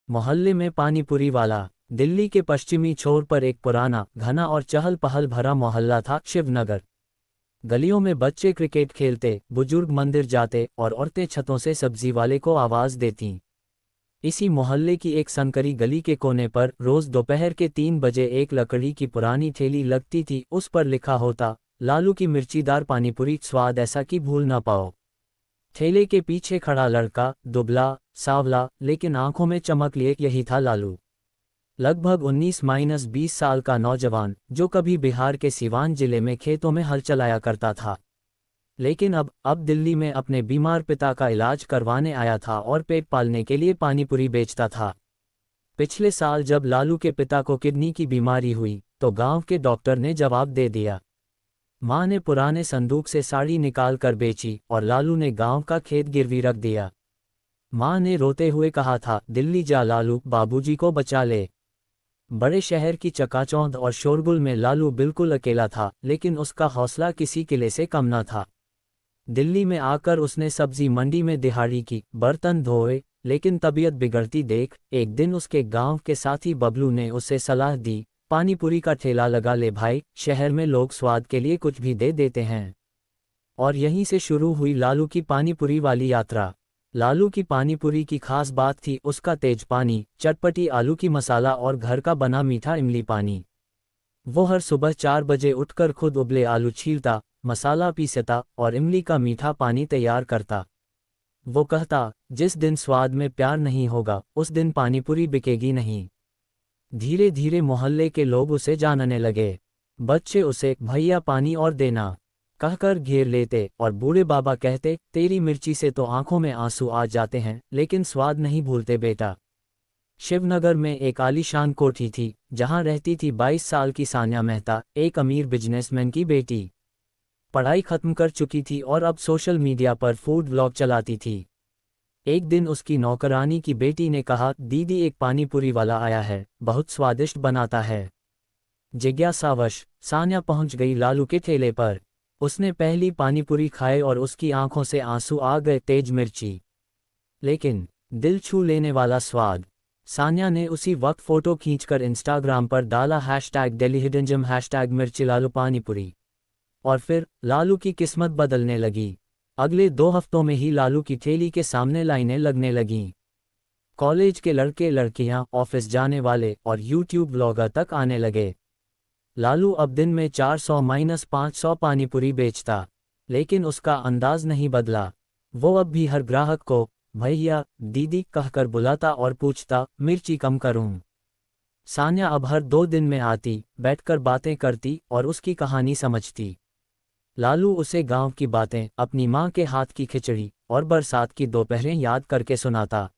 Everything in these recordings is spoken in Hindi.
मोहल्ले में पानीपुरी वाला। दिल्ली के पश्चिमी छोर पर एक पुराना, घना और चहल पहल भरा मोहल्ला था, शिवनगर। गलियों में बच्चे क्रिकेट खेलते, बुजुर्ग मंदिर जाते और औरतें छतों से सब्जी वाले को आवाज़ देतीं। इसी मोहल्ले की एक संकरी गली के कोने पर रोज दोपहर के 3 बजे एक लकड़ी की पुरानी ठेली लगती थी। उस पर लिखा होता, लालू की मिर्चीदार पानीपुरी, स्वाद ऐसा कि भूल ना पाओ। ठेले के पीछे खड़ा लड़का, दुबला, सांवला, लेकिन आंखों में चमक लिए, यही था लालू। लगभग 19-20 साल का नौजवान, जो कभी बिहार के सीवान जिले में खेतों में हल चलाया करता था, लेकिन अब दिल्ली में अपने बीमार पिता का इलाज करवाने आया था और पेट पालने के लिए पानीपुरी बेचता था। पिछले साल जब लालू के पिता को किडनी की बीमारी हुई तो गांव के डॉक्टर ने जवाब दे दिया। मां ने पुराने संदूक से साड़ी निकाल कर बेची और लालू ने गांव का खेत गिरवी रख दिया। मां ने रोते हुए कहा था, दिल्ली जा लालू, बाबूजी को बचा ले। बड़े शहर की चकाचौंध और शोरगुल में लालू बिल्कुल अकेला था, लेकिन उसका हौसला किसी किले से कम न था। दिल्ली में आकर उसने सब्जी मंडी में दिहाड़ी की, बर्तन धोए, लेकिन तबीयत बिगड़ती देख एक दिन उसके गांव के साथी बबलू ने उसे सलाह दी, पानीपुरी का ठेला लगा ले भाई, शहर में लोग स्वाद के लिए कुछ भी दे देते हैं। और यहीं से शुरू हुई लालू की पानीपुरी वाली यात्रा। लालू की पानीपुरी की खास बात थी उसका तेज पानी, चटपटी आलू की मसाला और घर का बना मीठा इमली पानी। वो हर सुबह 4 बजे उठकर खुद उबले आलू छीलता, मसाला पीसता और इमली का मीठा पानी तैयार करता। वो कहता, जिस दिन स्वाद में प्यार नहीं होगा उस दिन पानीपुरी बिकेगी नहीं। धीरे धीरे मोहल्ले के लोग उसे जानने लगे। बच्चे उसे भैया पानी और देना कहकर घेर लेते और बूढ़े बाबा कहते, तेरी मिर्ची से तो आंखों में आंसू आ जाते हैं, लेकिन स्वाद नहीं भूलते बेटा। शिवनगर में एक आलीशान कोठी थी जहां रहती थी 22 साल की सान्या मेहता, एक अमीर बिजनेसमैन की बेटी। पढ़ाई खत्म कर चुकी थी और अब सोशल मीडिया पर फूड व्लॉग चलाती थी। एक दिन उसकी नौकरानी की बेटी ने कहा, दीदी एक पानीपुरी वाला आया है, बहुत स्वादिष्ट बनाता है। जिज्ञासावश सान्या पहुंच गई लालू के ठेले पर। उसने पहली पानीपुरी खाए और उसकी आंखों से आंसू आ गए। तेज मिर्ची, लेकिन दिल छू लेने वाला स्वाद। सान्या ने उसी वक्त फोटो खींचकर इंस्टाग्राम पर डाला, #दिल्लीहिडनजम, #मिर्ची लालू पानीपुरी। और फिर लालू की किस्मत बदलने लगी। अगले 2 हफ्तों में ही लालू की ठेली के सामने लाइनें लगने लगीं। कॉलेज के लड़के लड़कियां, ऑफिस जाने वाले और यूट्यूब ब्लॉगर तक आने लगे। लालू अब दिन में 400-500 पानीपुरी बेचता, लेकिन उसका अंदाज नहीं बदला। वो अब भी हर ग्राहक को भैया, दीदी कहकर बुलाता और पूछता, मिर्ची कम करूं? सान्या अब हर 2 दिन में आती, बैठकर बातें करती और उसकी कहानी समझती। लालू उसे गांव की बातें, अपनी माँ के हाथ की खिचड़ी और बरसात की दोपहरें याद करके सुनाता।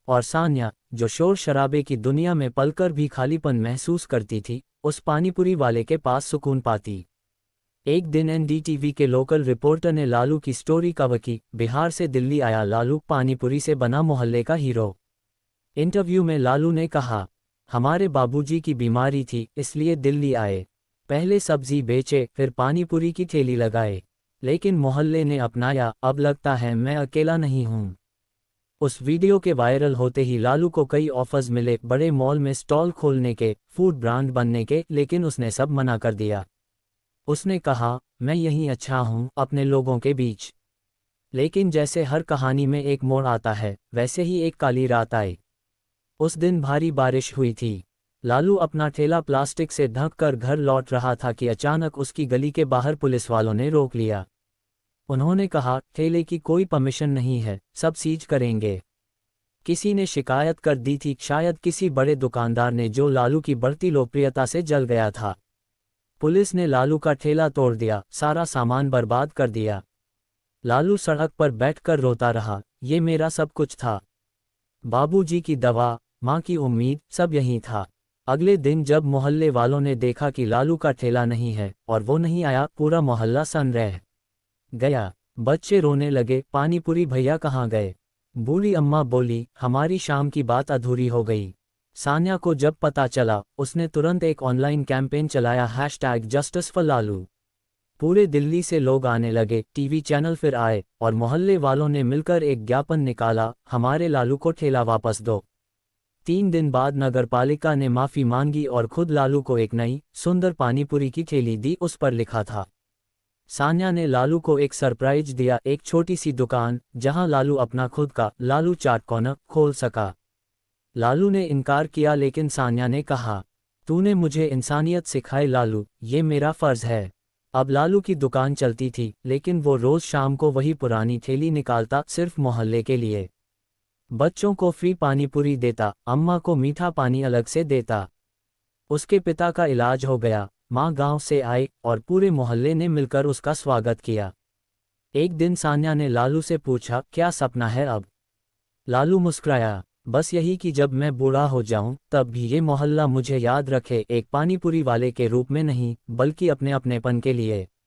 और सान्या, जो शोर शराबे की दुनिया में पलकर भी खालीपन महसूस करती थी, उस पानीपुरी वाले के पास सुकून पाती। एक दिन एनडीटीवी के लोकल रिपोर्टर ने लालू की स्टोरी कवर की, बिहार से दिल्ली आया लालू, पानीपुरी से बना मोहल्ले का हीरो। इंटरव्यू में लालू ने कहा, हमारे बाबूजी की बीमारी थी इसलिए दिल्ली आए। पहले सब्जी बेचे, फिर पानीपुरी की ठेली लगाए, लेकिन मोहल्ले ने अपनाया। अब लगता है मैं अकेला नहीं हूँ। उस वीडियो के वायरल होते ही लालू को कई ऑफर्स मिले, बड़े मॉल में स्टॉल खोलने के, फूड ब्रांड बनने के, लेकिन उसने सब मना कर दिया। उसने कहा, मैं यहीं अच्छा हूँ, अपने लोगों के बीच। लेकिन जैसे हर कहानी में एक मोड़ आता है, वैसे ही एक काली रात आई। उस दिन भारी बारिश हुई थी। लालू अपना ठेला प्लास्टिक से ढक कर घर लौट रहा था कि अचानक उसकी गली के बाहर पुलिस वालों ने रोक लिया। उन्होंने कहा, ठेले की कोई परमिशन नहीं है, सब सीज करेंगे। किसी ने शिकायत कर दी थी, शायद किसी बड़े दुकानदार ने जो लालू की बढ़ती लोकप्रियता से जल गया था। पुलिस ने लालू का ठेला तोड़ दिया, सारा सामान बर्बाद कर दिया। लालू सड़क पर बैठकर रोता रहा, ये मेरा सब कुछ था। बाबूजी की दवा, माँ की उम्मीद, सब यहीं था। अगले दिन जब मोहल्ले वालों ने देखा कि लालू का ठेला नहीं है और वो नहीं आया, पूरा मोहल्ला सन रह गया। बच्चे रोने लगे, पानीपुरी भैया कहाँ गए? बूढ़ी अम्मा बोली, हमारी शाम की बात अधूरी हो गई। सान्या को जब पता चला, उसने तुरंत एक ऑनलाइन कैंपेन चलाया, #जस्टिस फॉर लालू। पूरे दिल्ली से लोग आने लगे, टीवी चैनल फिर आए और मोहल्ले वालों ने मिलकर एक ज्ञापन निकाला, हमारे लालू को ठेला वापस दो। 3 दिन बाद नगरपालिका ने माफी मांगी और खुद लालू को एक नई, सुंदर पानीपुरी की ठेली दी। उस पर लिखा था, सान्या ने लालू को एक सरप्राइज दिया, एक छोटी सी दुकान जहां लालू अपना खुद का लालू चाट कॉर्नर खोल सका। लालू ने इनकार किया, लेकिन सान्या ने कहा, तूने मुझे इंसानियत सिखाई लालू, ये मेरा फर्ज है। अब लालू की दुकान चलती थी, लेकिन वो रोज शाम को वही पुरानी ठेली निकालता, सिर्फ मोहल्ले के लिए। बच्चों को फ्री पानीपुरी देता, अम्मा को मीठा पानी अलग से देता। उसके पिता का इलाज हो गया, माँ गांव से आई और पूरे मोहल्ले ने मिलकर उसका स्वागत किया। एक दिन सान्या ने लालू से पूछा, क्या सपना है अब? लालू मुस्कुराया, बस यही कि जब मैं बूढ़ा हो जाऊं तब भी ये मोहल्ला मुझे याद रखे, एक पानीपुरी वाले के रूप में नहीं, बल्कि अपने अपनेपन के लिए।